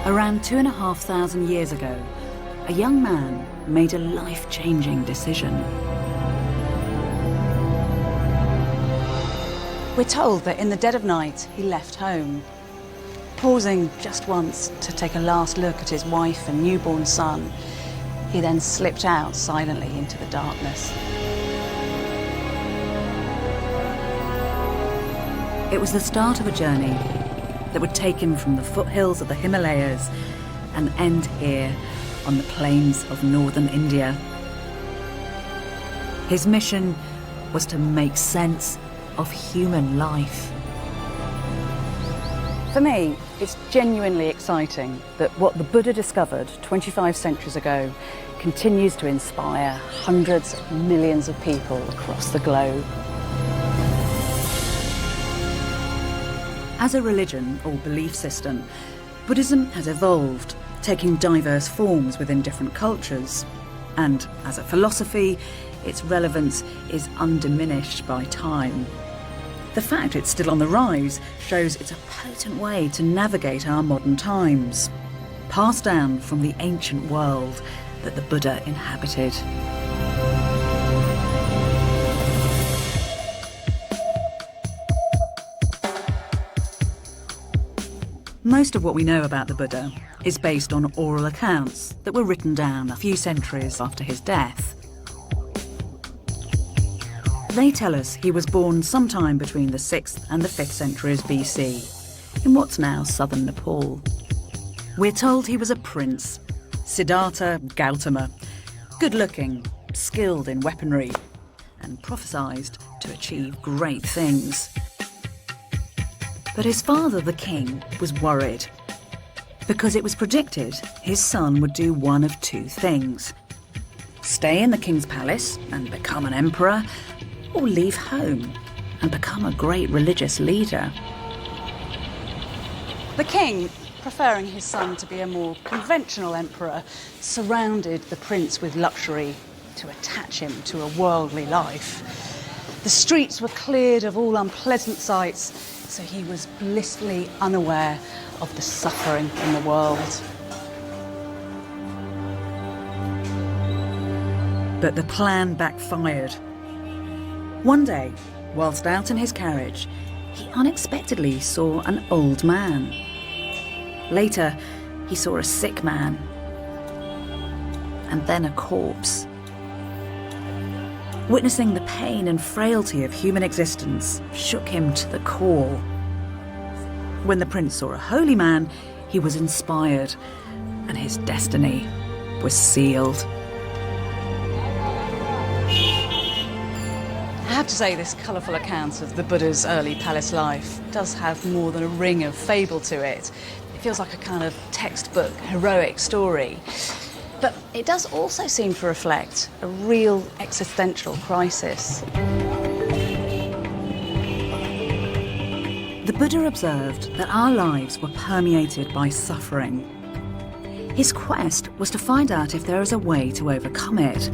Around 2,500 years ago, a young man made a life-changing decision. We're told that in the dead of night, he left home. Pausing just once to take a last look at his wife and newborn son, he then slipped out silently into the darkness. It was the start of a journey that would take him from the foothills of the Himalayas and end here on the plains of northern India. His mission was to make sense of human life. For me, it's genuinely exciting that what the Buddha discovered 25 centuries ago continues to inspire hundreds of millions of people across the globe. As a religion or belief system, Buddhism has evolved, taking diverse forms within different cultures. And as a philosophy, its relevance is undiminished by time. The fact it's still on the rise shows it's a potent way to navigate our modern times, passed down from the ancient world that the Buddha inhabited. Most of what we know about the Buddha is based on oral accounts that were written down a few centuries after his death. They tell us he was born sometime between the 6th and the 5th centuries BC, in what's now southern Nepal. We're told he was a prince, Siddhartha Gautama, good-looking, skilled in weaponry, and prophesied to achieve great things. But his father, the king, was worried, because it was predicted his son would do one of two things: stay in the king's palace and become an emperor, or leave home and become a great religious leader. The king, preferring his son to be a more conventional emperor, surrounded the prince with luxury to attach him to a worldly life. The streets were cleared of all unpleasant sights, so he was blissfully unaware of the suffering in the world. But the plan backfired. One day, whilst out in his carriage, he unexpectedly saw an old man. Later, he saw a sick man, and then a corpse. Witnessing the pain and frailty of human existence shook him to the core. When the prince saw a holy man, he was inspired, and his destiny was sealed. I have to say, this colourful account of the Buddha's early palace life does have more than a ring of fable to it. It feels like a kind of textbook, heroic story. But it does also seem to reflect a real existential crisis. The Buddha observed that our lives were permeated by suffering. His quest was to find out if there is a way to overcome it.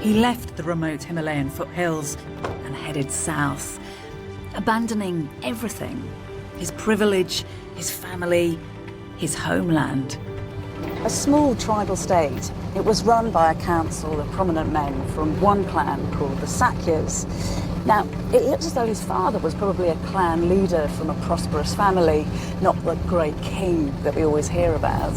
He left the remote Himalayan foothills and headed south, abandoning everything: his privilege, his family, his homeland. A small tribal state, it was run by a council of prominent men from one clan called the Sakyas. Now, it looks as though his father was probably a clan leader from a prosperous family, not the great king that we always hear about.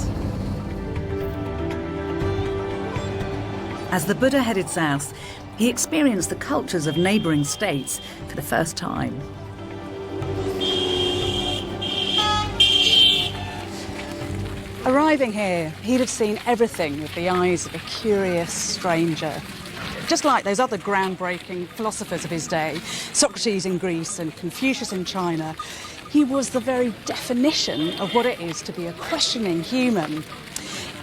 As the Buddha headed south, he experienced the cultures of neighbouring states for the first time. Arriving here, he'd have seen everything with the eyes of a curious stranger. Just like those other groundbreaking philosophers of his day, Socrates in Greece and Confucius in China, he was the very definition of what it is to be a questioning human.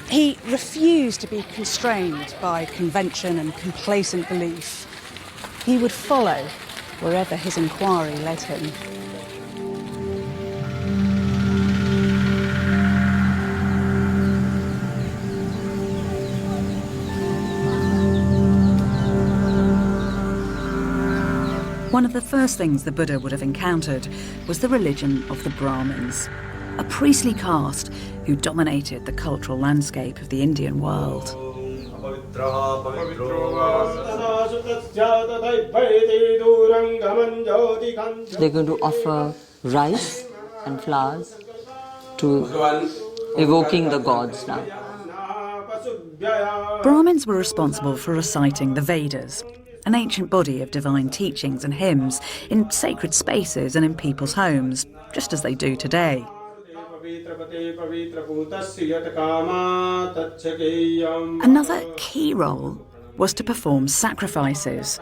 He refused to be constrained by convention and complacent belief. He would follow wherever his inquiry led him. One of the first things the Buddha would have encountered was the religion of the Brahmins, a priestly caste who dominated the cultural landscape of the Indian world. They're going to offer rice and flowers to evoking the gods now. Brahmins were responsible for reciting the Vedas, an ancient body of divine teachings and hymns in sacred spaces and in people's homes, just as they do today. Another key role was to perform sacrifices,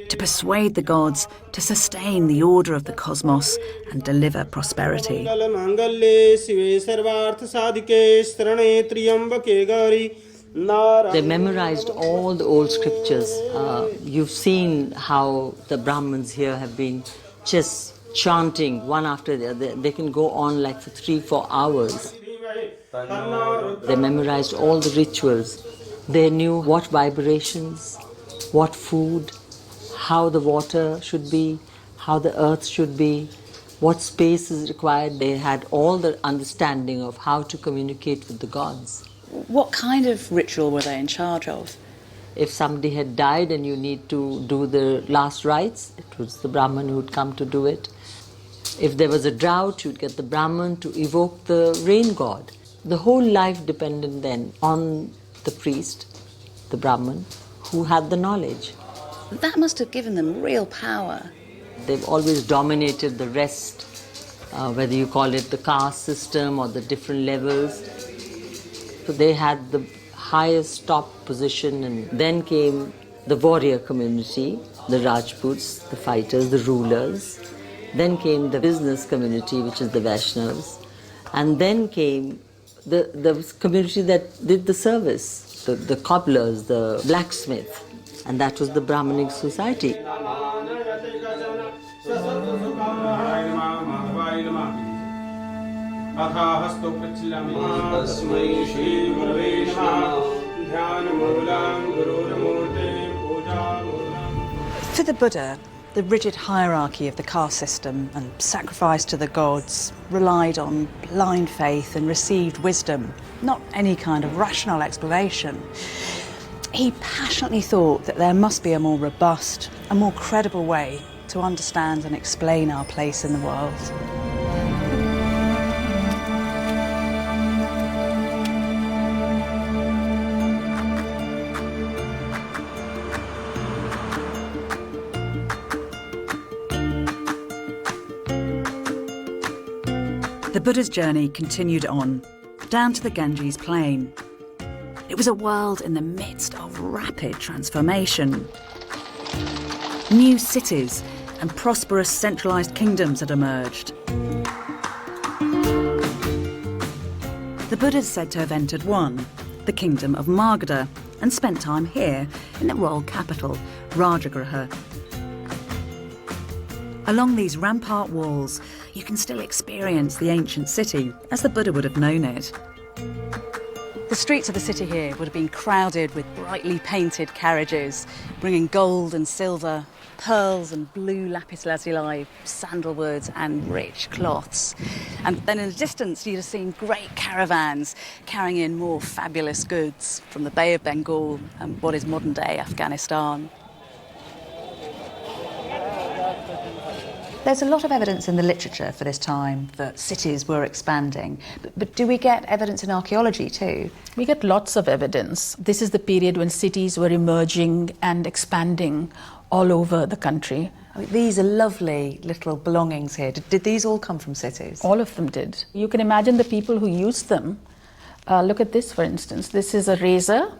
to persuade the gods to sustain the order of the cosmos and deliver prosperity. They memorized all the old scriptures. You've seen how the Brahmins here have been just chanting one after the other. They can go on like for 3-4 hours. They memorized all the rituals. They knew what vibrations, what food, how the water should be, how the earth should be, what space is required. They had all the understanding of how to communicate with the gods. What kind of ritual were they in charge of? If somebody had died and you need to do the last rites, it was the Brahman who would come to do it. If there was a drought, you'd get the Brahman to evoke the rain god. The whole life depended then on the priest, the Brahman, who had the knowledge. That must have given them real power. They've always dominated the rest, whether you call it the caste system or the different levels. So they had the highest top position, and then came the warrior community, the Rajputs, the fighters, the rulers. Then came the business community, which is the Vaishnavas. And then came the community that did the service, the cobblers, the blacksmith. And that was the Brahmanic society. For the Buddha, the rigid hierarchy of the caste system and sacrifice to the gods relied on blind faith and received wisdom, not any kind of rational explanation. He passionately thought that there must be a more robust, a more credible way to understand and explain our place in the world. The Buddha's journey continued on, down to the Ganges plain. It was a world in the midst of rapid transformation. New cities and prosperous centralised kingdoms had emerged. The Buddha is said to have entered one, the kingdom of Magadha, and spent time here in the royal capital, Rajagriha. Along these rampart walls, you can still experience the ancient city as the Buddha would have known it. The streets of the city here would have been crowded with brightly painted carriages, bringing gold and silver, pearls and blue lapis lazuli, sandalwood and rich cloths. And then in the distance you'd have seen great caravans carrying in more fabulous goods from the Bay of Bengal and what is modern-day Afghanistan. There's a lot of evidence in the literature for this time that cities were expanding, but do we get evidence in archaeology too? We get lots of evidence. This is the period when cities were emerging and expanding all over the country. I mean, these are lovely little belongings here. Did these all come from cities? All of them did. You can imagine the people who used them. Look at this, for instance. This is a razor.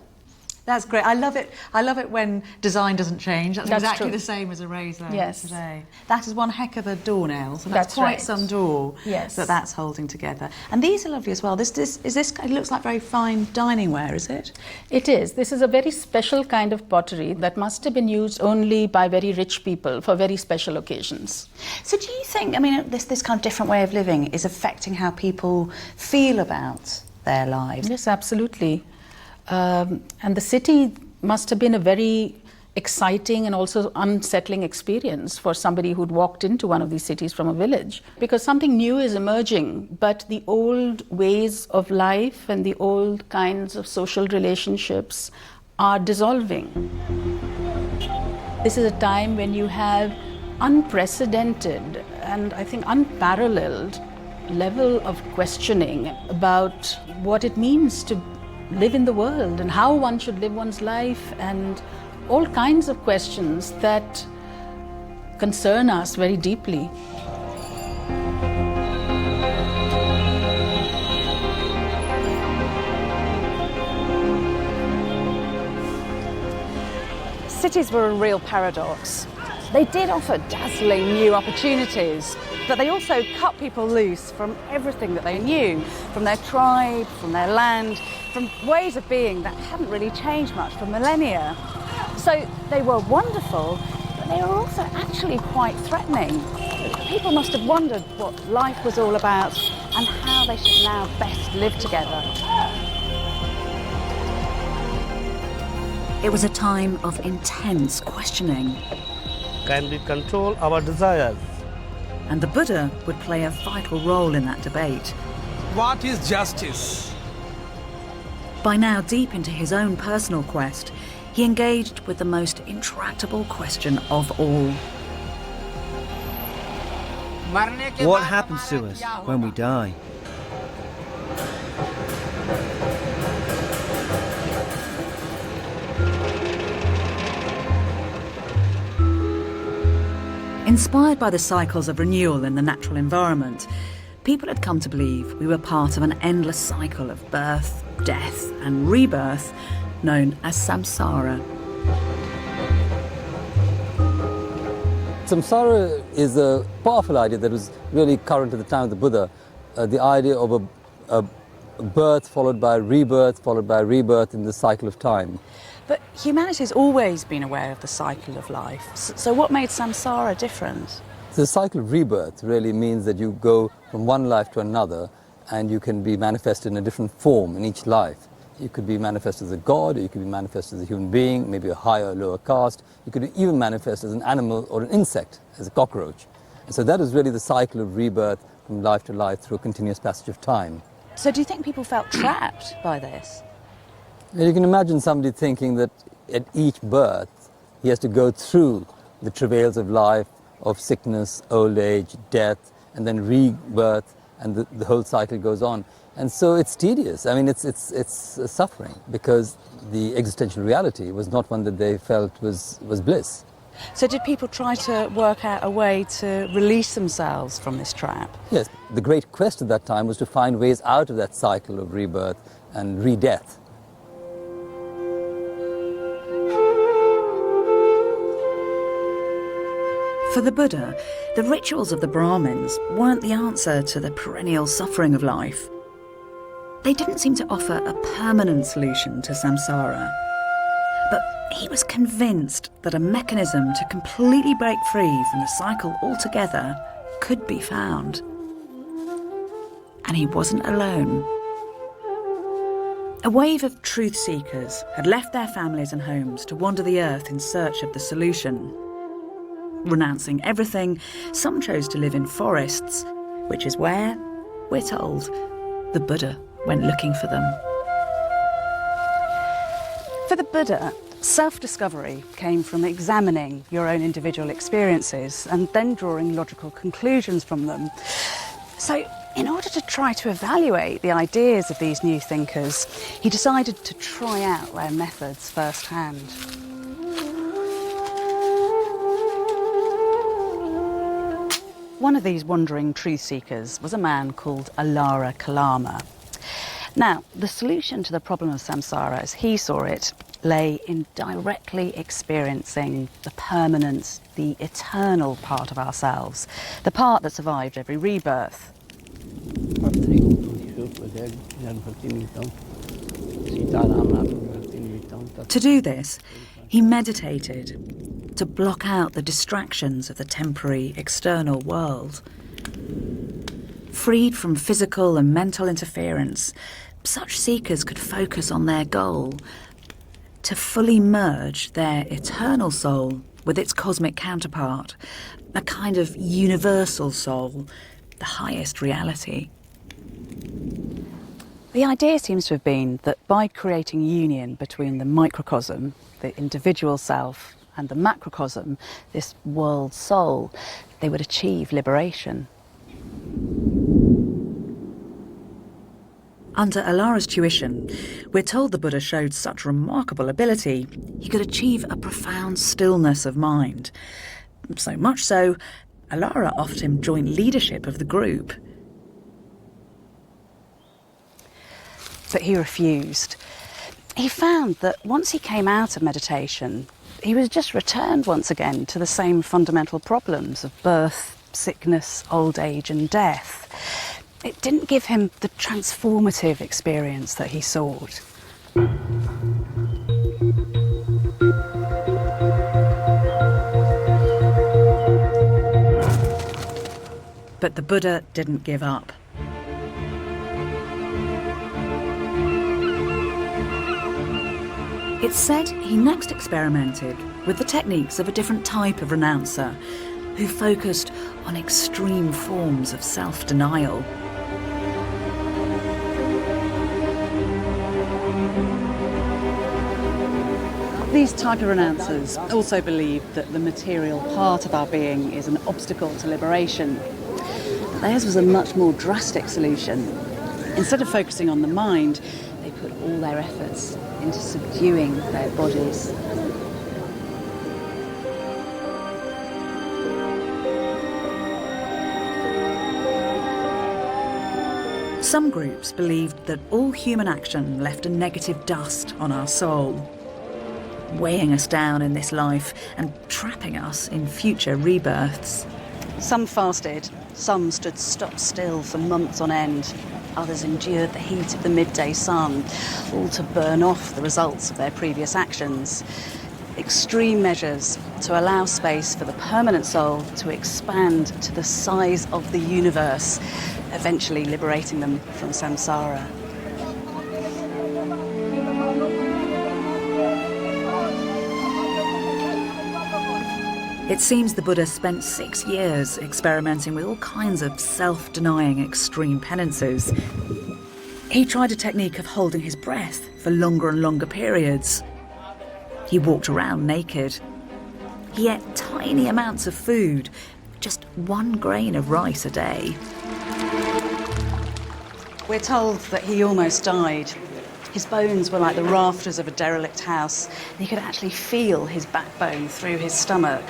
That's great. I love it. I love it when design doesn't change. That's exactly true. the same as a razor Yes. today. That is one heck of a doornail. So That's quite right. some door Yes. that's holding together. And these are lovely as well. It looks like very fine dining ware, is it? It is. This is a very special kind of pottery that must have been used only by very rich people for very special occasions. So do you think, I mean, this kind of different way of living is affecting how people feel about their lives? Yes, absolutely. And the city must have been a very exciting and also unsettling experience for somebody who'd walked into one of these cities from a village, because something new is emerging, but the old ways of life and the old kinds of social relationships are dissolving. This is a time when you have unprecedented and I think unparalleled level of questioning about what it means to live in the world and how one should live one's life, and all kinds of questions that concern us very deeply. Cities were a real paradox. They did offer dazzling new opportunities, but they also cut people loose from everything that they knew, from their tribe, from their land, from ways of being that hadn't really changed much for millennia. So they were wonderful, but they were also actually quite threatening. People must have wondered what life was all about and how they should now best live together. It was a time of intense questioning. Can we control our desires? And the Buddha would play a vital role in that debate. What is justice? By now deep into his own personal quest, he engaged with the most intractable question of all. What happens to us when we die? Inspired by the cycles of renewal in the natural environment, people had come to believe we were part of an endless cycle of birth, death and rebirth known as samsara. Samsara is a powerful idea that was really current at the time of the Buddha. The idea of a birth followed by rebirth, followed by rebirth in the cycle of time. But humanity's always been aware of the cycle of life. So what made samsara different? The cycle of rebirth really means that you go from one life to another and you can be manifested in a different form in each life. You could be manifest as a god, or you could be manifest as a human being, maybe a higher or lower caste. You could even manifest as an animal or an insect, as a cockroach. And so that is really the cycle of rebirth from life to life through a continuous passage of time. So do you think people felt trapped by this? You can imagine somebody thinking that at each birth he has to go through the travails of life, of sickness, old age, death, and then rebirth, and the whole cycle goes on. And so it's tedious. I mean, it's suffering, because the existential reality was not one that they felt was bliss. So did people try to work out a way to release themselves from this trap? Yes, the great quest at that time was to find ways out of that cycle of rebirth and re-death. For the Buddha, the rituals of the Brahmins weren't the answer to the perennial suffering of life. They didn't seem to offer a permanent solution to samsara. But he was convinced that a mechanism to completely break free from the cycle altogether could be found. And he wasn't alone. A wave of truth seekers had left their families and homes to wander the earth in search of the solution. Renouncing everything, some chose to live in forests, which is where, we're told, the Buddha went looking for them. For the Buddha, self-discovery came from examining your own individual experiences and then drawing logical conclusions from them. So, in order to try to evaluate the ideas of these new thinkers, he decided to try out their methods firsthand. One of these wandering truth seekers was a man called Alara Kalama. Now, the solution to the problem of samsara, as he saw it, lay in directly experiencing the permanent, the eternal part of ourselves, the part that survived every rebirth. To do this, he meditated to block out the distractions of the temporary external world. Freed from physical and mental interference, such seekers could focus on their goal, to fully merge their eternal soul with its cosmic counterpart, a kind of universal soul, the highest reality. The idea seems to have been that by creating union between the microcosm, the individual self, and the macrocosm, this world soul, they would achieve liberation. Under Alara's tuition, we're told the Buddha showed such remarkable ability, he could achieve a profound stillness of mind. So much so, Alara offered him joint leadership of the group. But he refused. He found that once he came out of meditation, he was just returned once again to the same fundamental problems of birth, sickness, old age and death. It didn't give him the transformative experience that he sought. But the Buddha didn't give up. It's said he next experimented with the techniques of a different type of renouncer who focused on extreme forms of self-denial. These type of renouncers also believe that the material part of our being is an obstacle to liberation. Theirs was a much more drastic solution. Instead of focusing on the mind, they put all their efforts into subduing their bodies. Some groups believed that all human action left a negative dust on our soul, weighing us down in this life and trapping us in future rebirths. Some fasted, some stood stock still for months on end. Others endured the heat of the midday sun, all to burn off the results of their previous actions. Extreme measures to allow space for the permanent soul to expand to the size of the universe, eventually liberating them from samsara. It seems the Buddha spent 6 years experimenting with all kinds of self-denying extreme penances. He tried a technique of holding his breath for longer and longer periods. He walked around naked. He ate tiny amounts of food, just 1 grain of rice a day. We're told that he almost died. His bones were like the rafters of a derelict house, and he could actually feel his backbone through his stomach.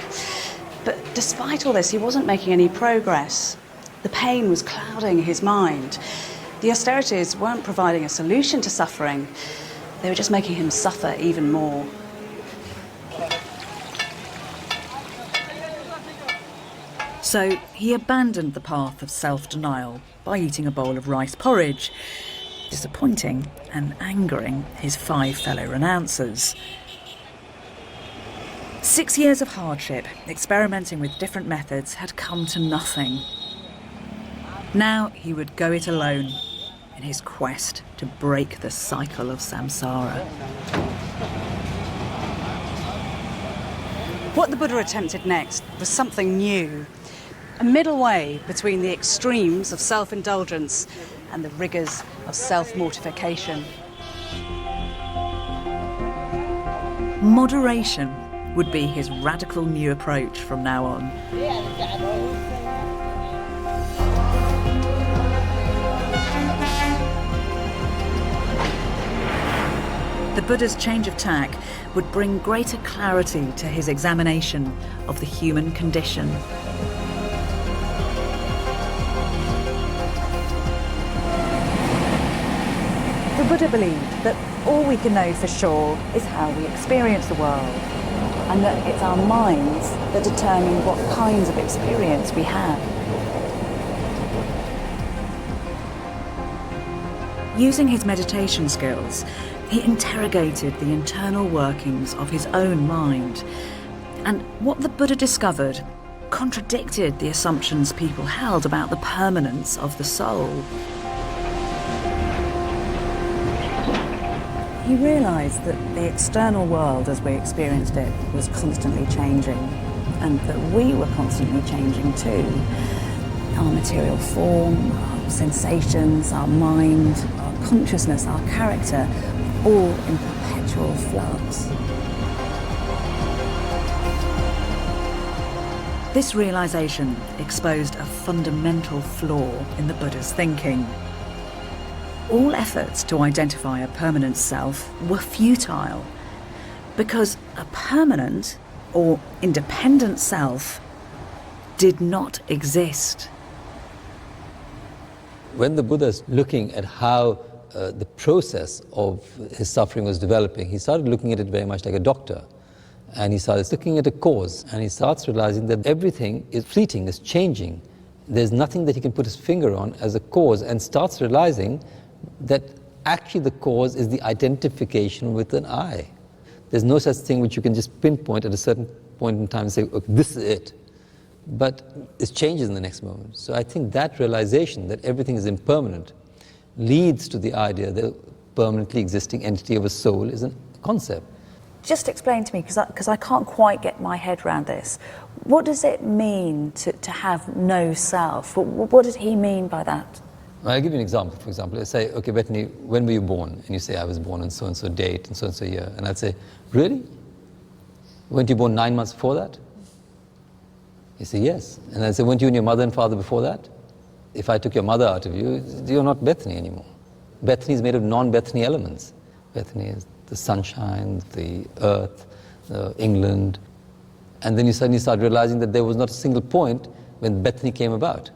But despite all this, he wasn't making any progress. The pain was clouding his mind. The austerities weren't providing a solution to suffering. They were just making him suffer even more. So he abandoned the path of self-denial by eating a bowl of rice porridge, disappointing and angering his 5 fellow renouncers. 6 years of hardship, experimenting with different methods, had come to nothing. Now he would go it alone in his quest to break the cycle of samsara. What the Buddha attempted next was something new, a middle way between the extremes of self-indulgence and the rigours of self-mortification. Moderation would be his radical new approach from now on. The Buddha's change of tack would bring greater clarity to his examination of the human condition. The Buddha believed that all we can know for sure is how we experience the world, and that it's our minds that determine what kinds of experience we have. Using his meditation skills, he interrogated the internal workings of his own mind. And what the Buddha discovered contradicted the assumptions people held about the permanence of the soul. he realised that the external world as we experienced it was constantly changing, and that we were constantly changing too. Our material form, our sensations, our mind, our consciousness, our character, all in perpetual flux. This realization exposed a fundamental flaw in the Buddha's thinking. All efforts to identify a permanent self were futile, because a permanent or independent self did not exist. When the Buddha is looking at how the process of his suffering was developing, he started looking at it very much like a doctor. And he starts looking at a cause, and he starts realizing that everything is fleeting, is changing. There's nothing that he can put his finger on as a cause, and starts realizing that actually the cause is the identification with an I. There's no such thing which you can just pinpoint at a certain point in time and say, okay, this is it. But it changes in the next moment. So I think that realization that everything is impermanent leads to the idea that a permanently existing entity of a soul is a concept. Just explain to me, because I can't quite get my head around this. What does it mean to have no self? What did he mean by that? I'll give you an example. For example, let's say, okay, Bethany, when were you born? And you say, I was born on so-and-so date and so-and-so year. And I'd say, really? Weren't you born 9 months before that? You say, yes. And I'd say, weren't you and your mother and father before that? If I took your mother out of you, you're not Bethany anymore. Bethany is made of non-Bethany elements. Bethany is the sunshine, the earth, England. And then you suddenly start realizing that there was not a single point when Bethany came about.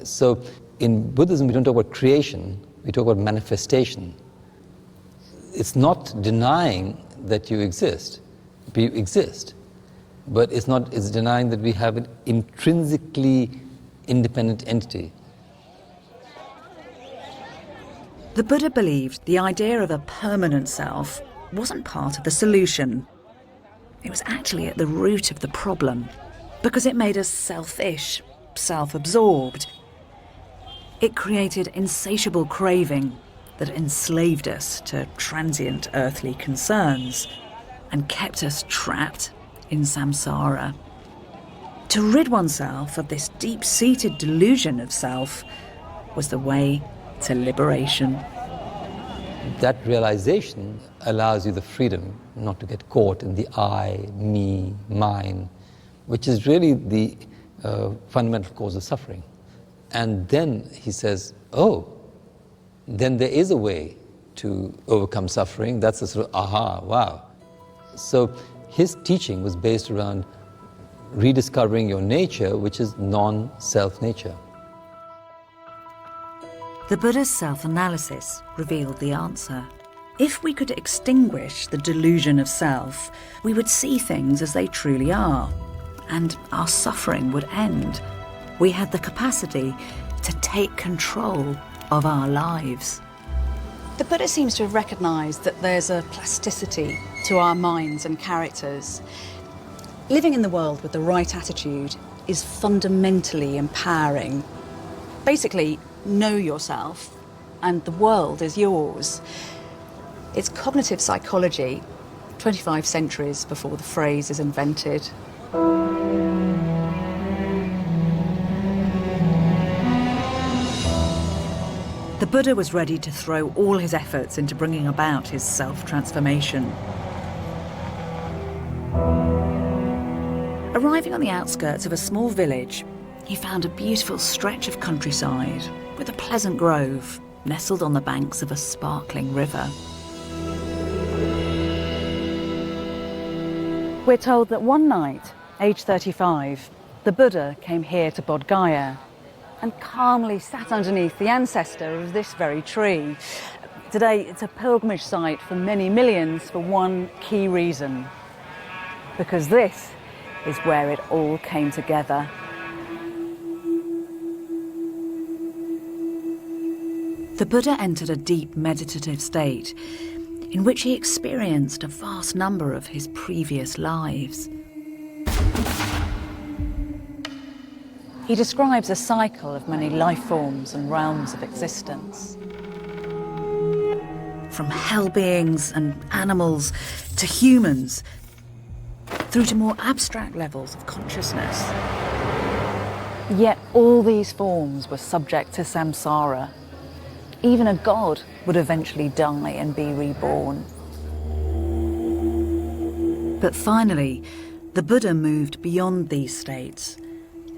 So in Buddhism, we don't talk about creation, we talk about manifestation. It's not denying that you exist. You exist. But it's denying that we have an intrinsically independent entity. The Buddha believed the idea of a permanent self wasn't part of the solution. It was actually at the root of the problem, because it made us selfish, self-absorbed. It created insatiable craving that enslaved us to transient earthly concerns and kept us trapped in samsara. To rid oneself of this deep-seated delusion of self was the way to liberation. That realization allows you the freedom not to get caught in the I, me, mine, which is really the fundamental cause of suffering. And then he says, oh, then there is a way to overcome suffering. That's a sort of aha, wow. So his teaching was based around rediscovering your nature, which is non-self nature. The Buddha's self-analysis revealed the answer. If we could extinguish the delusion of self, we would see things as they truly are, and our suffering would end. We had the capacity to take control of our lives. The Buddha seems to have recognised that there's a plasticity to our minds and characters. Living in the world with the right attitude is fundamentally empowering. Basically, know yourself and the world is yours. It's cognitive psychology, 25 centuries before the phrase is invented. The Buddha was ready to throw all his efforts into bringing about his self-transformation. Arriving on the outskirts of a small village, he found a beautiful stretch of countryside with a pleasant grove nestled on the banks of a sparkling river. We're told that one night, age 35, the Buddha came here to Bodh Gaya and calmly sat underneath the ancestor of this very tree. Today, it's a pilgrimage site for many millions for one key reason. Because this is where it all came together. The Buddha entered a deep meditative state in which he experienced a vast number of his previous lives. He describes a cycle of many life forms and realms of existence. from hell beings and animals to humans, through to more abstract levels of consciousness. Yet all these forms were subject to samsara. Even a god would eventually die and be reborn. But finally, the Buddha moved beyond these states.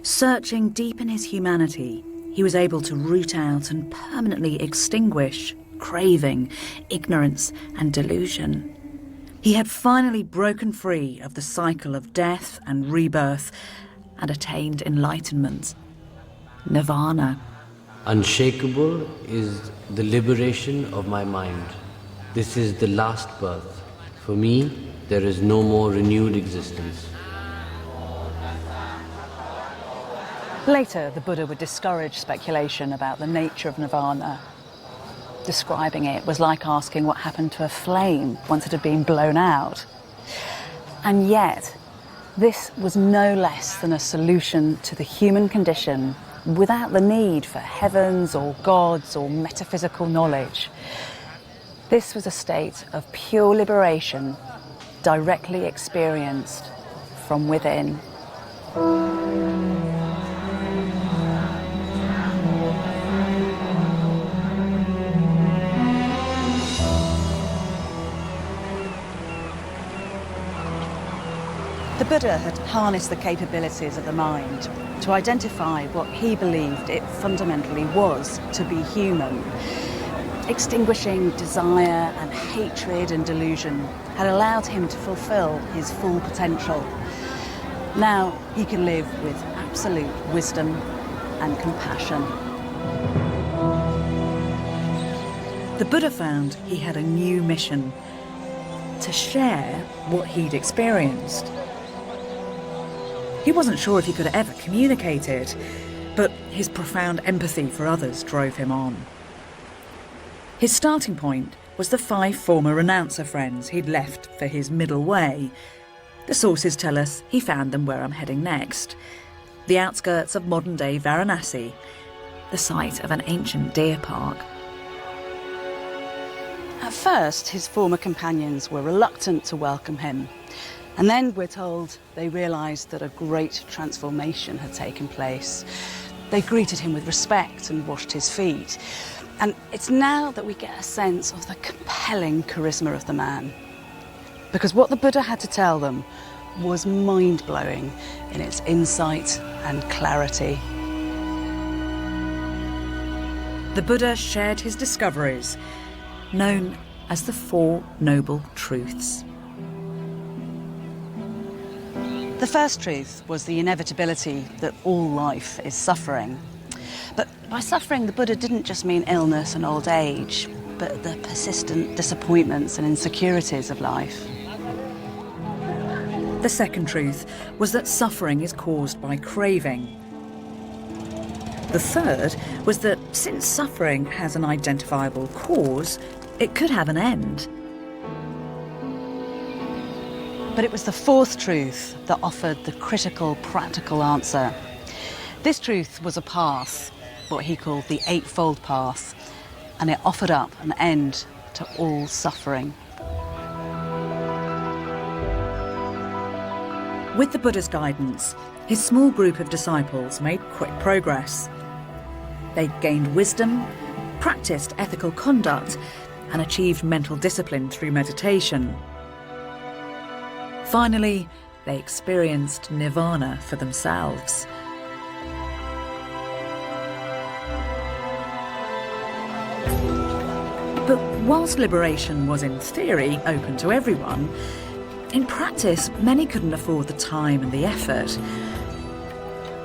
Searching deep in his humanity, he was able to root out and permanently extinguish craving, ignorance, and delusion. He had finally broken free of the cycle of death and rebirth and attained enlightenment, nirvana. Unshakable is the liberation of my mind. This is the last birth. For me, there is no more renewed existence. Later, the Buddha would discourage speculation about the nature of nirvana. Describing it was like asking what happened to a flame once it had been blown out. And yet, this was no less than a solution to the human condition without the need for heavens or gods or metaphysical knowledge. This was a state of pure liberation, directly experienced from within. The Buddha had harnessed the capabilities of the mind to identify what he believed it fundamentally was to be human. Extinguishing desire and hatred and delusion had allowed him to fulfill his full potential. Now he can live with absolute wisdom and compassion. The Buddha found he had a new mission: to share what he'd experienced. He wasn't sure if he could ever communicate it, but his profound empathy for others drove him on. His starting point was the 5 former renouncer friends he'd left for his middle way. The sources tell us he found them where I'm heading next, the outskirts of modern-day Varanasi, the site of an ancient deer park. At first, his former companions were reluctant to welcome him. And then, we're told, they realised that a great transformation had taken place. They greeted him with respect and washed his feet. And it's now that we get a sense of the compelling charisma of the man. Because what the Buddha had to tell them was mind-blowing in its insight and clarity. The Buddha shared his discoveries, known as the 4 Noble Truths. The first truth was the inevitability that all life is suffering. But by suffering, the Buddha didn't just mean illness and old age, but the persistent disappointments and insecurities of life. The second truth was that suffering is caused by craving. The third was that since suffering has an identifiable cause, it could have an end. But it was the fourth truth that offered the critical, practical answer. This truth was a path, what he called the Eightfold Path, and it offered up an end to all suffering. With the Buddha's guidance, his small group of disciples made quick progress. They gained wisdom, practiced ethical conduct, and achieved mental discipline through meditation. Finally, they experienced nirvana for themselves. But whilst liberation was in theory open to everyone, in practice many couldn't afford the time and the effort.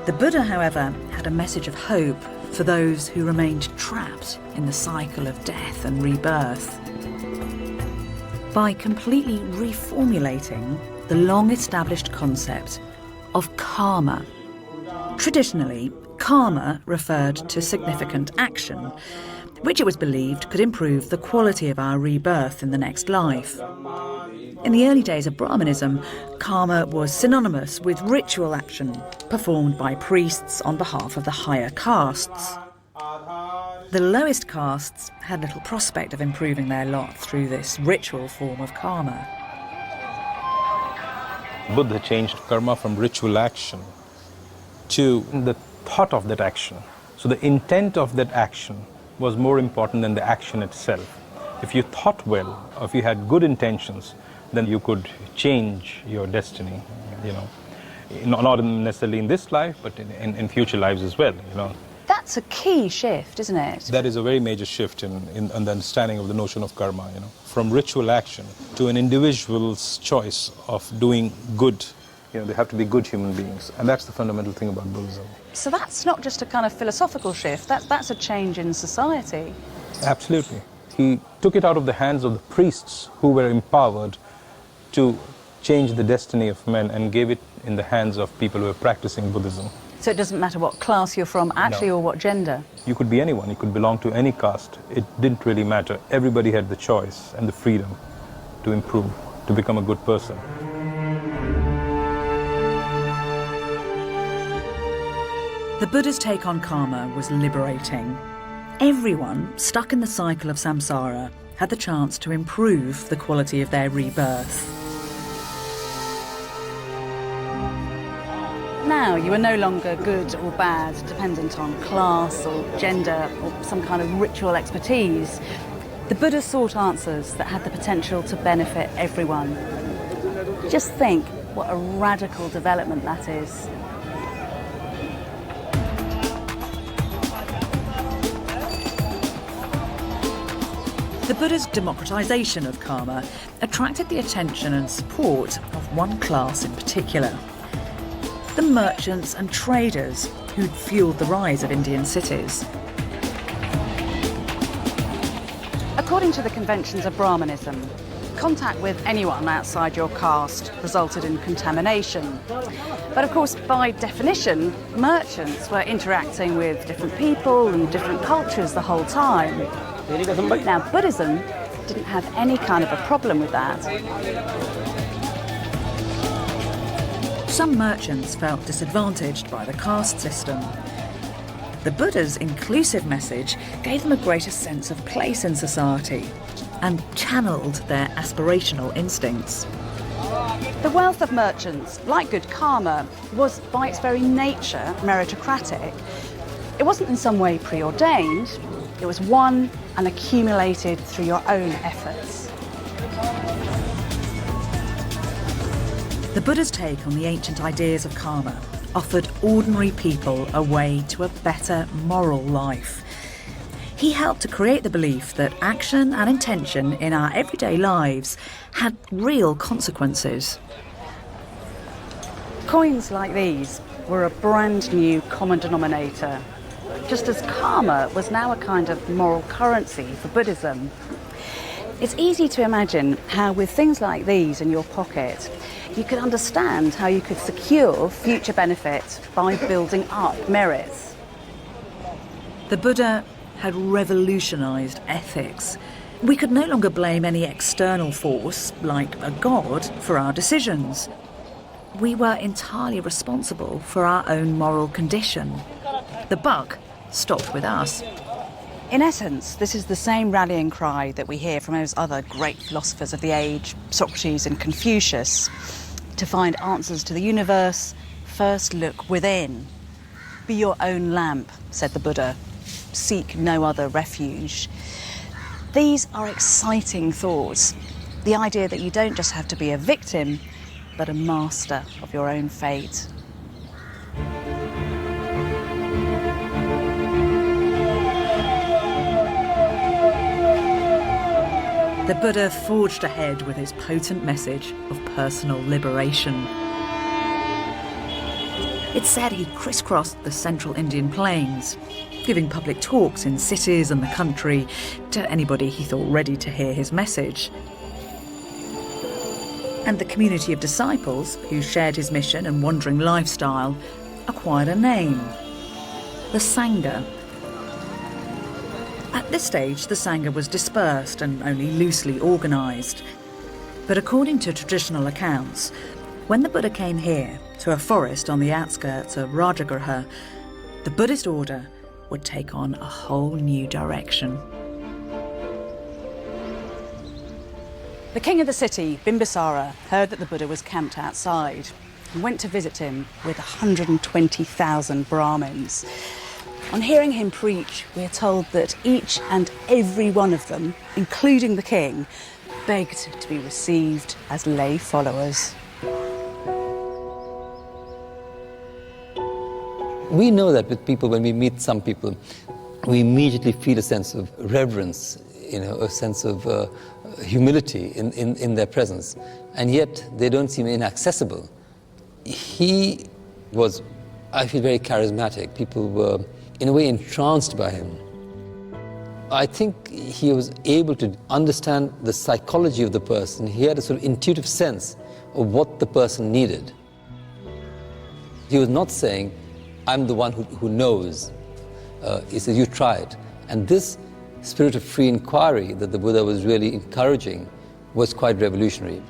The Buddha, however, had a message of hope for those who remained trapped in the cycle of death and rebirth. By completely reformulating the long-established concept of karma. Traditionally, karma referred to significant action, which it was believed could improve the quality of our rebirth in the next life. In the early days of Brahmanism, karma was synonymous with ritual action performed by priests on behalf of the higher castes. The lowest castes had little prospect of improving their lot through this ritual form of karma. Buddha changed karma from ritual action to the thought of that action. So the intent of that action was more important than the action itself. If you thought well, or if you had good intentions, then you could change your destiny, you know. Not necessarily in this life, but in future lives as well, you know. That's a key shift, isn't it? That is a very major shift in the understanding of the notion of karma, you know. From ritual action to an individual's choice of doing good. You know, they have to be good human beings. And that's the fundamental thing about Buddhism. So that's not just a kind of philosophical shift, that's a change in society. Absolutely. He took it out of the hands of the priests who were empowered to change the destiny of men and gave it in the hands of people who were practicing Buddhism. So it doesn't matter what class you're from, actually, or what gender? You could be anyone. You could belong to any caste. It didn't really matter. Everybody had the choice and the freedom to improve, to become a good person. The Buddha's take on karma was liberating. Everyone stuck in the cycle of samsara had the chance to improve the quality of their rebirth. Now you are no longer good or bad, dependent on class or gender or some kind of ritual expertise. The Buddha sought answers that had the potential to benefit everyone. Just think what a radical development that is. The Buddha's democratization of karma attracted the attention and support of one class in particular: the merchants and traders who'd fueled the rise of Indian cities. According to the conventions of Brahmanism, contact with anyone outside your caste resulted in contamination. But of course, by definition, merchants were interacting with different people and different cultures the whole time. Now, Buddhism didn't have any kind of a problem with that. Some merchants felt disadvantaged by the caste system. The Buddha's inclusive message gave them a greater sense of place in society and channeled their aspirational instincts. The wealth of merchants, like good karma, was by its very nature meritocratic. It wasn't in some way preordained. It was won and accumulated through your own efforts. The Buddha's take on the ancient ideas of karma offered ordinary people a way to a better moral life. He helped to create the belief that action and intention in our everyday lives had real consequences. Coins like these were a brand new common denominator, just as karma was now a kind of moral currency for Buddhism. It's easy to imagine how, with things like these in your pocket, you could understand how you could secure future benefit by building up merits. The Buddha had revolutionised ethics. We could no longer blame any external force, like a god, for our decisions. We were entirely responsible for our own moral condition. The buck stopped with us. In essence, this is the same rallying cry that we hear from those other great philosophers of the age, Socrates and Confucius. To find answers to the universe, first look within. Be your own lamp, said the Buddha. Seek no other refuge. These are exciting thoughts. The idea that you don't just have to be a victim, but a master of your own fate. The Buddha forged ahead with his potent message of personal liberation. It's said he crisscrossed the central Indian plains, giving public talks in cities and the country to anybody he thought ready to hear his message. And the community of disciples who shared his mission and wandering lifestyle acquired a name: the Sangha. At this stage, the Sangha was dispersed and only loosely organised. But according to traditional accounts, when the Buddha came here to a forest on the outskirts of Rajagriha, the Buddhist order would take on a whole new direction. The king of the city, Bimbisara, heard that the Buddha was camped outside and went to visit him with 120,000 Brahmins. On hearing him preach, we're told that each and every one of them, including the king, begged to be received as lay followers. We know that with people, when we meet some people, we immediately feel a sense of reverence, a sense of humility in their presence, and yet they don't seem inaccessible. He was, I feel, very charismatic. People were, in a way, entranced by him. I think he was able to understand the psychology of the person. He had a sort of intuitive sense of what the person needed. He was not saying, I'm the one who knows. He says, you try it. And this spirit of free inquiry that the Buddha was really encouraging was quite revolutionary.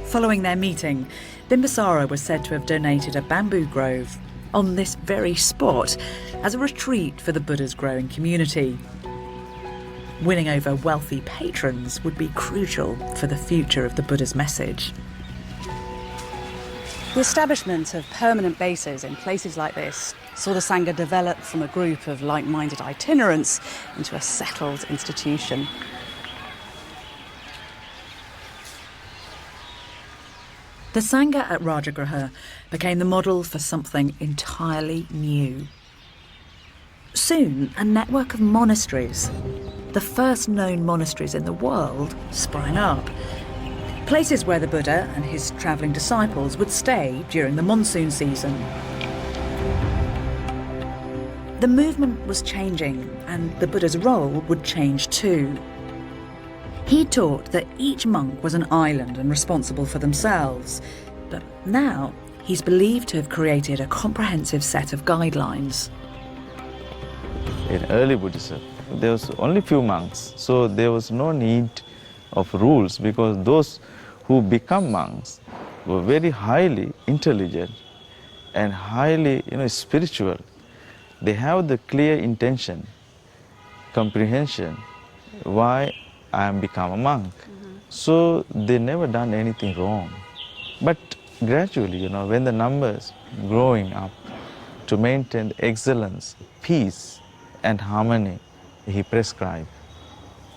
Following their meeting, Bimbisara was said to have donated a bamboo grove on this very spot as a retreat for the Buddha's growing community. Winning over wealthy patrons would be crucial for the future of the Buddha's message. The establishment of permanent bases in places like this saw the Sangha develop from a group of like-minded itinerants into a settled institution. The Sangha at Rajagriha became the model for something entirely new. Soon, a network of monasteries, the first known monasteries in the world, sprang up. Places where the Buddha and his travelling disciples would stay during the monsoon season. The movement was changing, and the Buddha's role would change too. He taught that each monk was an island and responsible for themselves, but now he's believed to have created a comprehensive set of guidelines. In early Buddhism, there was only few monks, so there was no need of rules, because those who become monks were very highly intelligent and highly spiritual. They have the clear intention, comprehension, why I am become a monk. So they never done anything wrong. But gradually, when the numbers growing up, to maintain the excellence, peace and harmony, he prescribed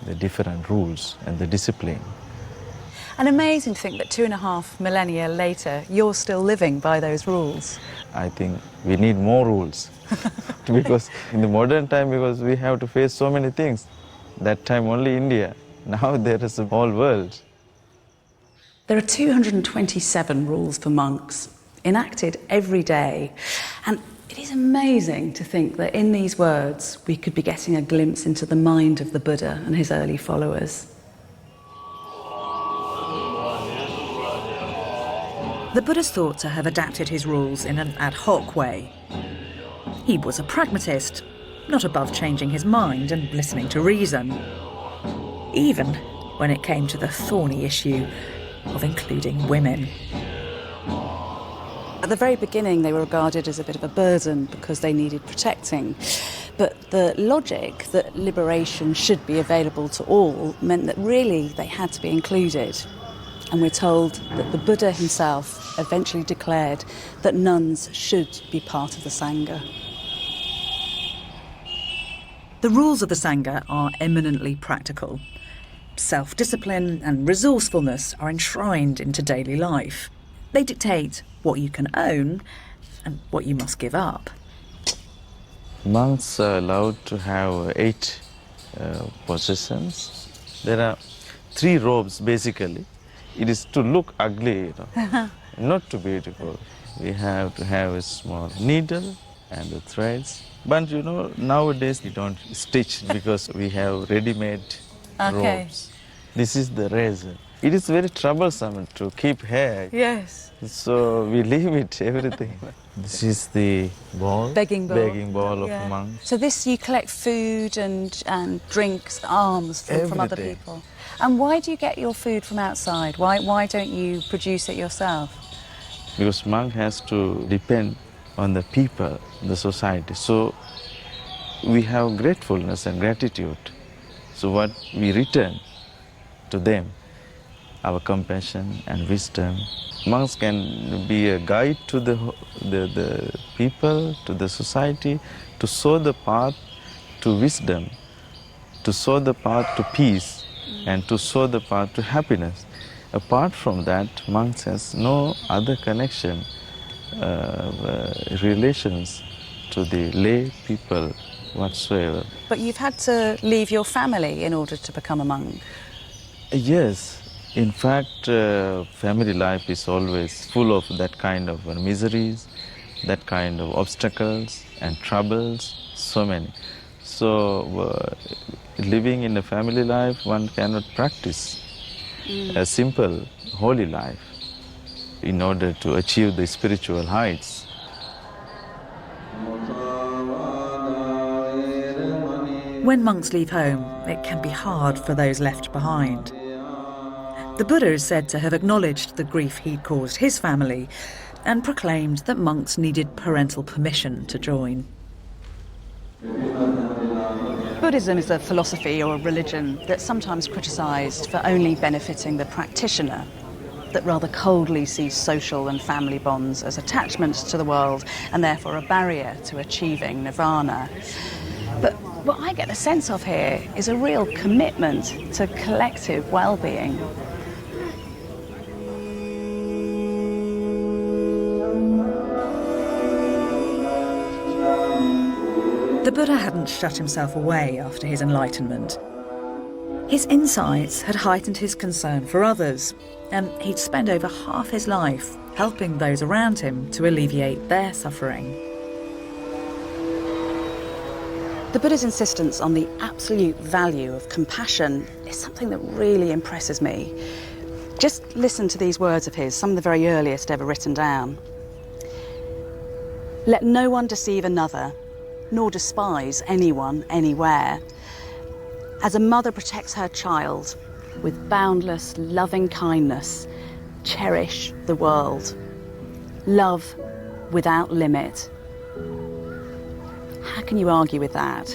the different rules and the discipline. An amazing thing that 2.5 millennia later, you're still living by those rules. I think we need more rules because in the modern time, because we have to face so many things. That time only India, now there is the whole world. There are 227 rules for monks, enacted every day. And it is amazing to think that in these words, we could be getting a glimpse into the mind of the Buddha and his early followers. The Buddha's thought to have adapted his rules in an ad hoc way. He was a pragmatist, not above changing his mind and listening to reason, even when it came to the thorny issue of including women. At the very beginning, they were regarded as a bit of a burden because they needed protecting. But the logic that liberation should be available to all meant that really they had to be included. And we're told that the Buddha himself eventually declared that nuns should be part of the Sangha. The rules of the Sangha are eminently practical. Self-discipline and resourcefulness are enshrined into daily life. They dictate what you can own and what you must give up. Monks are allowed to have 8 possessions. There are 3 robes basically. It is to look ugly, not too beautiful. We have to have a small needle and the threads. But nowadays we don't stitch because we have ready-made robes. This is the razor. It is very troublesome to keep hair. Yes. So we leave it, everything. This is the ball, begging bowl of monks. So this, you collect food and drinks, alms from other people. And why do you get your food from outside? Why don't you produce it yourself? Because monk has to depend on the people, the society. So we have gratefulness and gratitude. So what we return to them, our compassion and wisdom. Monks can be a guide to the people, to the society, to show the path to wisdom, to show the path to peace, and to show the path to happiness. Apart from that, monks has no other connection, relations to the lay people whatsoever. But you've had to leave your family in order to become a monk. Yes. In fact, family life is always full of that kind of miseries, that kind of obstacles and troubles, so many. So, living in a family life, one cannot practice a simple, holy life in order to achieve the spiritual heights. When monks leave home, it can be hard for those left behind. The Buddha is said to have acknowledged the grief he'd caused his family and proclaimed that monks needed parental permission to join. Buddhism is a philosophy or a religion that's sometimes criticised for only benefiting the practitioner, that rather coldly sees social and family bonds as attachments to the world and therefore a barrier to achieving nirvana. But what I get the sense of here is a real commitment to collective well-being. The Buddha hadn't shut himself away after his enlightenment. His insights had heightened his concern for others, and he'd spent over half his life helping those around him to alleviate their suffering. The Buddha's insistence on the absolute value of compassion is something that really impresses me. Just listen to these words of his, some of the very earliest ever written down. Let no one deceive another, nor despise anyone anywhere. As a mother protects her child, with boundless, loving kindness, cherish the world. Love without limit. How can you argue with that?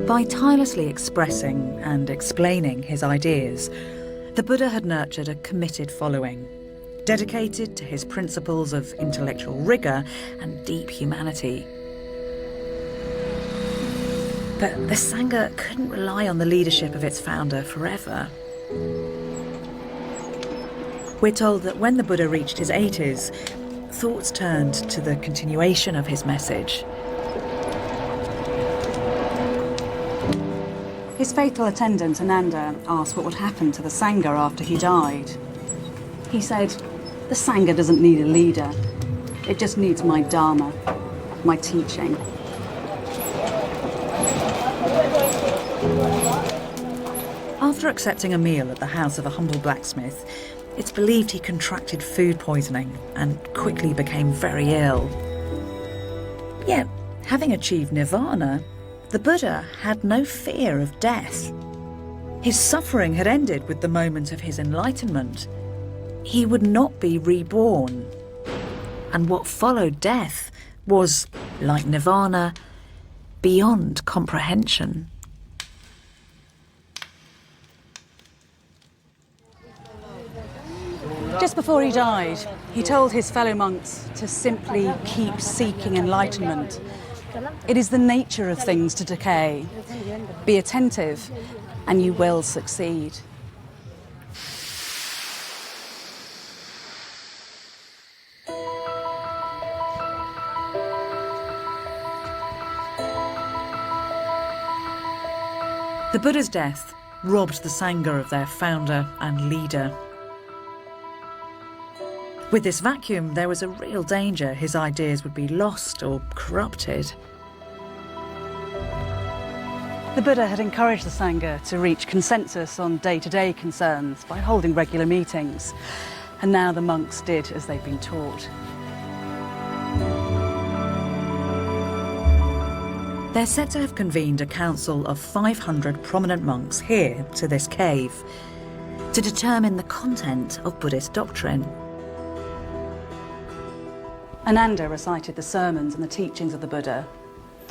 By tirelessly expressing and explaining his ideas, the Buddha had nurtured a committed following, dedicated to his principles of intellectual rigour and deep humanity. But the Sangha couldn't rely on the leadership of its founder forever. We're told that when the Buddha reached his 80s, thoughts turned to the continuation of his message. His faithful attendant, Ananda, asked what would happen to the Sangha after he died. He said, the Sangha doesn't need a leader. It just needs my Dharma, my teaching. After accepting a meal at the house of a humble blacksmith, it's believed he contracted food poisoning and quickly became very ill. Yet, having achieved nirvana, the Buddha had no fear of death. His suffering had ended with the moment of his enlightenment. He would not be reborn. And what followed death was, like nirvana, beyond comprehension. Just before he died, he told his fellow monks to simply keep seeking enlightenment. It is the nature of things to decay. Be attentive, and you will succeed. The Buddha's death robbed the Sangha of their founder and leader. With this vacuum, there was a real danger his ideas would be lost or corrupted. The Buddha had encouraged the Sangha to reach consensus on day-to-day concerns by holding regular meetings, and now the monks did as they'd been taught. They're said to have convened a council of 500 prominent monks here to this cave to determine the content of Buddhist doctrine. Ananda recited the sermons and the teachings of the Buddha.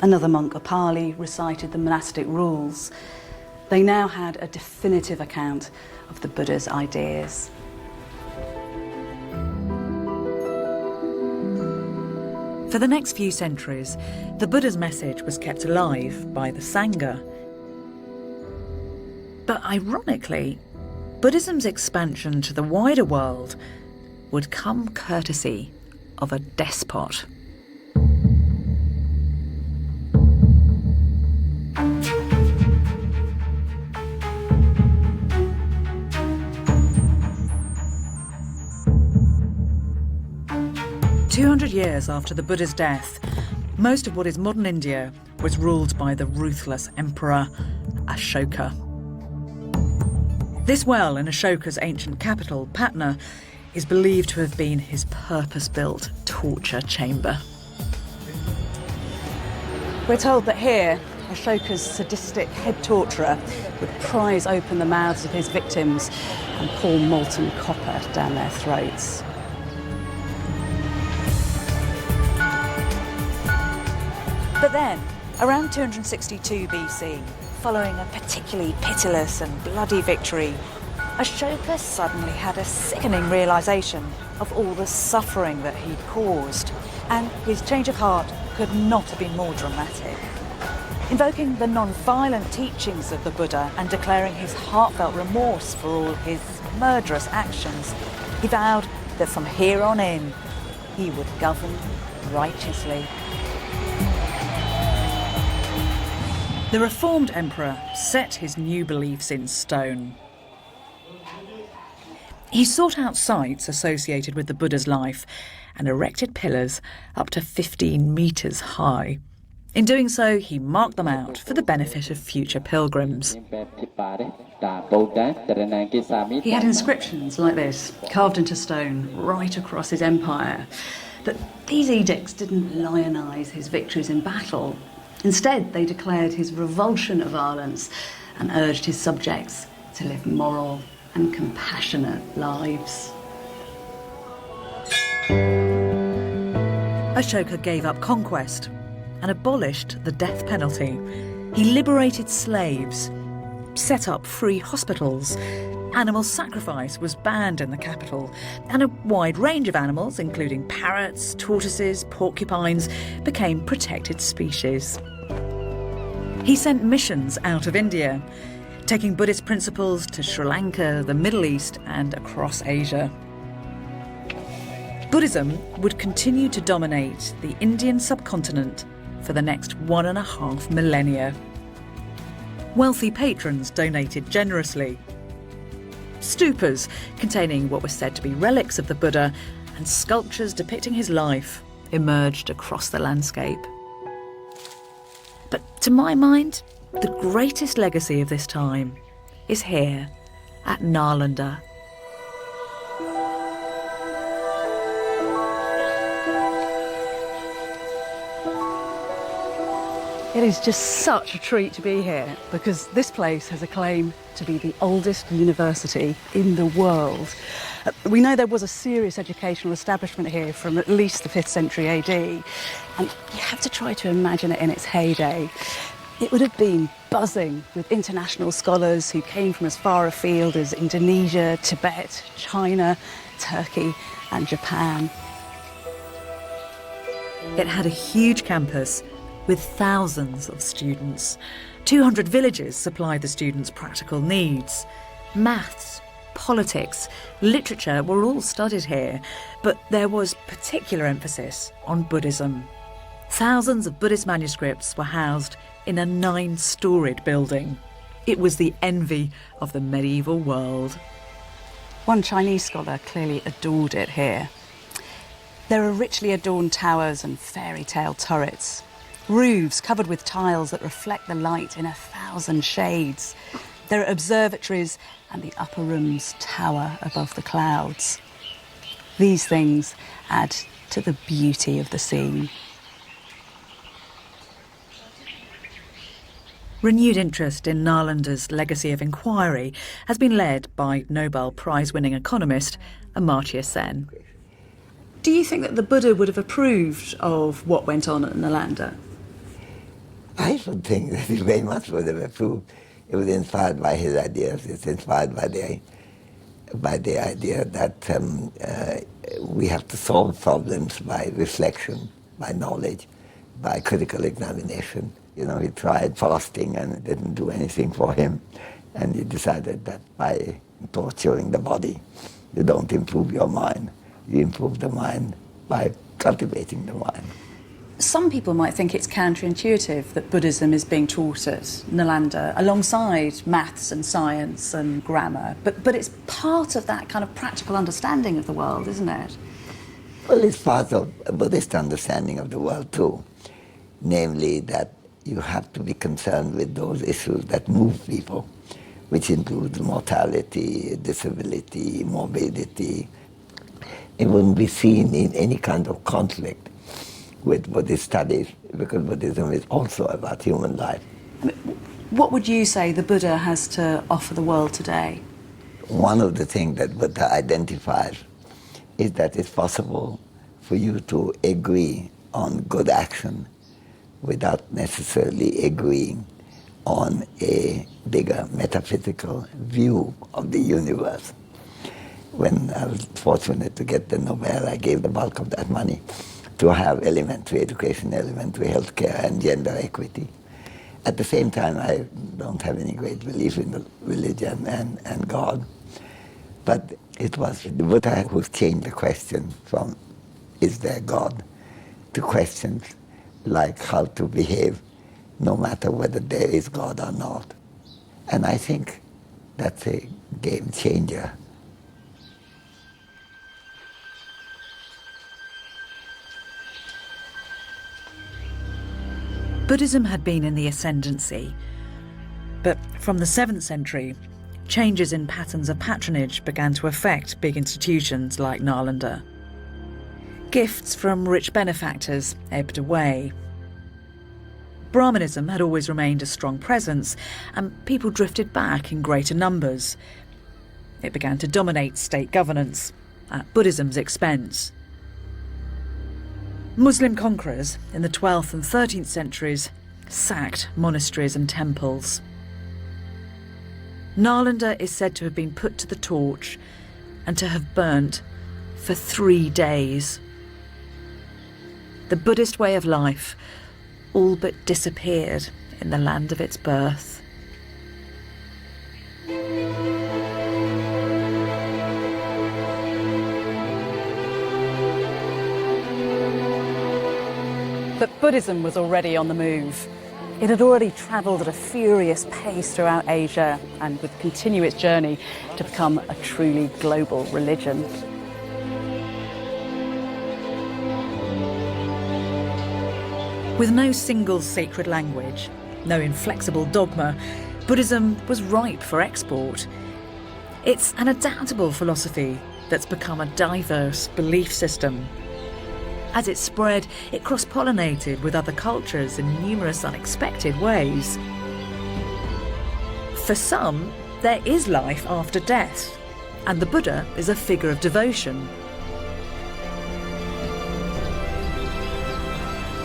Another monk, Upali, recited the monastic rules. They now had a definitive account of the Buddha's ideas. For the next few centuries, the Buddha's message was kept alive by the Sangha. But ironically, Buddhism's expansion to the wider world would come courtesy of a despot. Years after the Buddha's death, most of what is modern India was ruled by the ruthless emperor Ashoka. This well in Ashoka's ancient capital, Patna, is believed to have been his purpose-built torture chamber. We're told that here, Ashoka's sadistic head torturer would prise open the mouths of his victims and pour molten copper down their throats. But then, around 262 BC, following a particularly pitiless and bloody victory, Ashoka suddenly had a sickening realisation of all the suffering that he'd caused, and his change of heart could not have been more dramatic. Invoking the non-violent teachings of the Buddha and declaring his heartfelt remorse for all his murderous actions, he vowed that from here on in, he would govern righteously. The reformed emperor set his new beliefs in stone. He sought out sites associated with the Buddha's life and erected pillars up to 15 metres high. In doing so, he marked them out for the benefit of future pilgrims. He had inscriptions like this, carved into stone, right across his empire. But these edicts didn't lionise his victories in battle. Instead, they declared his revulsion of violence and urged his subjects to live moral and compassionate lives. Ashoka gave up conquest and abolished the death penalty. He liberated slaves, set up free hospitals. Animal sacrifice was banned in the capital, and a wide range of animals, including parrots, tortoises, porcupines, became protected species. He sent missions out of India, taking Buddhist principles to Sri Lanka, the Middle East, and across Asia. Buddhism would continue to dominate the Indian subcontinent for the next 1.5 millennia. Wealthy patrons donated generously. Stupas containing what were said to be relics of the Buddha and sculptures depicting his life emerged across the landscape. But to my mind, the greatest legacy of this time is here at Nalanda. It is just such a treat to be here because this place has a claim to be the oldest university in the world. We know there was a serious educational establishment here from at least the 5th century AD, and you have to try to imagine it in its heyday. It would have been buzzing with international scholars who came from as far afield as Indonesia, Tibet, China, Turkey and Japan. It had a huge campus with thousands of students. 200 villages supplied the students' practical needs. Maths, politics, literature were all studied here, but there was particular emphasis on Buddhism. Thousands of Buddhist manuscripts were housed in a 9-storied building. It was the envy of the medieval world. One Chinese scholar clearly adored it here. There are richly adorned towers and fairy tale turrets, roofs covered with tiles that reflect the light in 1,000 shades. There are observatories and the upper rooms tower above the clouds. These things add to the beauty of the scene. Renewed interest in Nalanda's legacy of inquiry has been led by Nobel Prize-winning economist Amartya Sen. Do you think that the Buddha would have approved of what went on at Nalanda? I should think that he very much would have approved. It was inspired by his ideas. It's inspired by the idea that we have to solve problems by reflection, by knowledge, by critical examination. You know, he tried fasting and it didn't do anything for him. And he decided that by torturing the body, you don't improve your mind. You improve the mind by cultivating the mind. Some people might think it's counterintuitive that Buddhism is being taught at Nalanda alongside maths and science and grammar, but it's part of that kind of practical understanding of the world, isn't it? Well, it's part of a Buddhist understanding of the world too, namely that you have to be concerned with those issues that move people, which include mortality, disability, morbidity. It wouldn't be seen in any kind of conflict with Buddhist studies, because Buddhism is also about human life. I mean, what would you say the Buddha has to offer the world today? One of the things that Buddha identifies is that it's possible for you to agree on good action without necessarily agreeing on a bigger metaphysical view of the universe. When I was fortunate to get the Nobel, I gave the bulk of that money to have elementary education, elementary healthcare, and gender equity. At the same time, I don't have any great belief in the religion and God. But it was the Buddha who changed the question from, is there God, to questions like how to behave no matter whether there is God or not. And I think that's a game changer. Buddhism had been in the ascendancy, but from the 7th century, changes in patterns of patronage began to affect big institutions like Nalanda. Gifts from rich benefactors ebbed away. Brahmanism had always remained a strong presence, and people drifted back in greater numbers. It began to dominate state governance at Buddhism's expense. Muslim conquerors in the 12th and 13th centuries sacked monasteries and temples. Nalanda is said to have been put to the torch and to have burnt for 3 days. The Buddhist way of life all but disappeared in the land of its birth. But Buddhism was already on the move. It had already travelled at a furious pace throughout Asia and would continue its journey to become a truly global religion. With no single sacred language, no inflexible dogma, Buddhism was ripe for export. It's an adaptable philosophy that's become a diverse belief system. As it spread, it cross-pollinated with other cultures in numerous unexpected ways. For some, there is life after death, and the Buddha is a figure of devotion.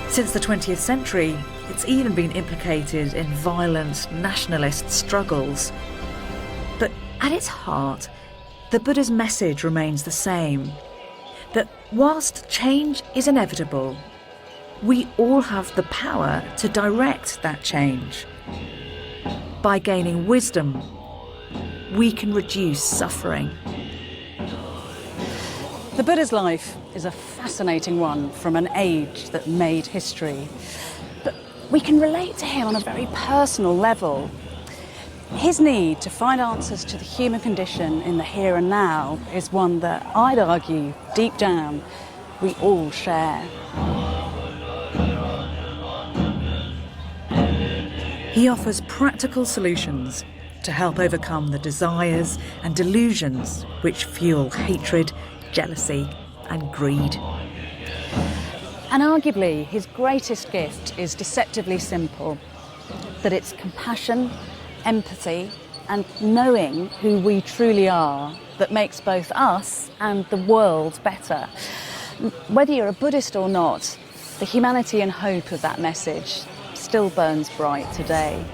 Since the 20th century, it's even been implicated in violent nationalist struggles. But at its heart, the Buddha's message remains the same, that whilst change is inevitable, we all have the power to direct that change. By gaining wisdom, we can reduce suffering. The Buddha's life is a fascinating one from an age that made history. But we can relate to him on a very personal level. His need to find answers to the human condition in the here and now is one that I'd argue, deep down, we all share. He offers practical solutions to help overcome the desires and delusions which fuel hatred, jealousy, and greed. And arguably, his greatest gift is deceptively simple. that it's compassion, empathy, and knowing who we truly are that makes both us and the world better. Whether you're a Buddhist or not, the humanity and hope of that message still burns bright today.